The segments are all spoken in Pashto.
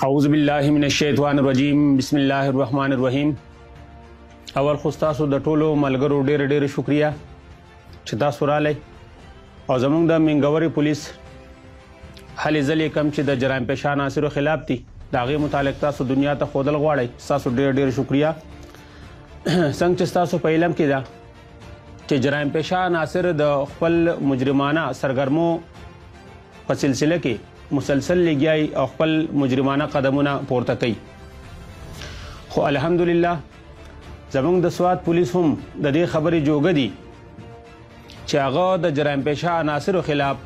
औज़ु बिल्लाहि मिनश्शैतानिर्रजीम बिस्मिल्लाहिर्रहमानिर्रहीम। अवल खो तासु द टोलो मलगरो ढेर ढेर शुक्रिया چې تاسو رالی او زمونږ د منګوري پولیس هلې ځلې کم چې د جرایم پیشه عناصرو خلاف دي د هغې متعلق تاسو دنیا ته ښودل غواړئ. ستاسو ډېر ډېر شکریه. څنګه چې ستاسو په علم کې ده چې جرایم پیشه عناصر د خپل مجرمانه سرګرمو په سلسله کې مسلسل لګیای او خپل مجرمانه قدمونه پورته کوي. خو الحمدلله زمونږ د سوات پولیس هم د دې خبرې جوګه دي چې هغه د جرایم پیشه عناصرو خلاف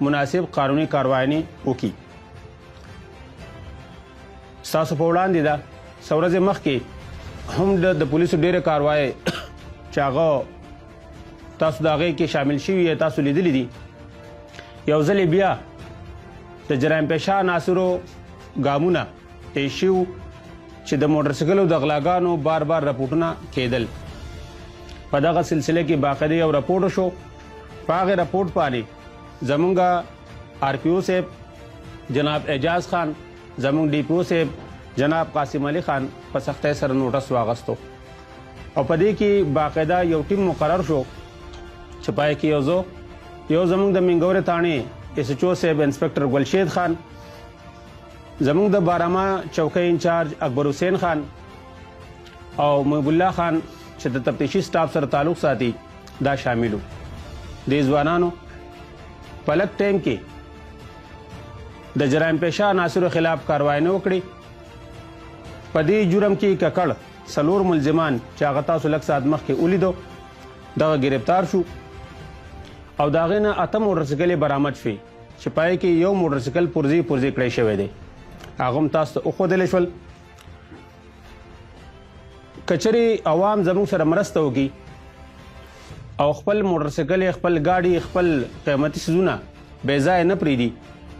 مناسب قانوني کاروایي وکړي. ستاسو په وړاندې ده څو ورځې مخکې هم د پولیسو ډېرې کاروایي چې هغه تاسو د هغې کې شامل شوي تاسو لیدلی دي. یو ځلې بیا د جرایم پیشه عناصرو ګامونه تېز شوي چې د موټرسایکلو د غلاګانو بار بار رپورټونه کېدل. په دغه سلسله کې باقاعده یو رپورټ شو. په هغې رپورټ باندې زمونږ آر پی او صاحب جناب اعجاز خان، زمونږ ډي پي او صاحب جناب قاسم علي خان په سختۍ سره نوټس واغستو او په دې کې باقاعده یو ټیم مقرر شو چې پای کې یو زمونږ د منګورې تاڼې ایس ایچ او صاحب انسپکټر ګلشید خان، زمونږ د بارامه چوکۍ انچارج اکبر حسین خان او محب الله خان چې د تفتیشي سټاف سره تعلق ساتي دا شاملو. دې ځوانانو په لږ ټایم کې د جرایم پیشه عناصرو خلاف کاروایي نه وکړي. په دې جرم کې ککړ 4 ملزمان چې هغه تاسو لږ ساعت مخکې ولیدو دغه ګرفتار شو او د هغې نه 8 موټرسایکلې برآمد شوې چې پای کې یو موټرسایکل پرزې کړی شوی دی. هغه هم تاسو ته وښودلی شول. کچرې عوام زموږ سره مرسته وکړي او خپل موټرسایکل خپل ګاډي خپل قیمتي څیزونه بې ځایه نه پرېږدي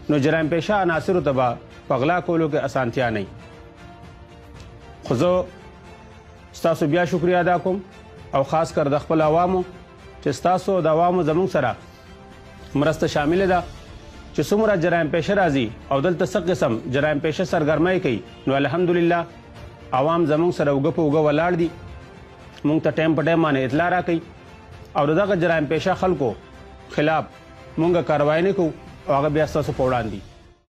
نو جرایم پیشه عناصرو ته به په غلا کولو کې اسانتیا نه وي. خو زه ستاسو بیا شکریه ادا کوم او خاص کر د خپل عوامو چې ستاسو د عوامو زموږ سره مرسته شامله ده چې څومره جرایم پیشه راځي او دلته څه قسم جرایم پیشه سرګرمۍ کوي نو الحمدلله عوام زموږ سره اوږه په اوږه ولاړ دي. موږ ته ټایم په ټایم باندې اطلاع راکوي او د دغه جرایم پیشه خلکو خلاف موږ کاروایي نه کوو او هغه بیا ستاسو په وړاندې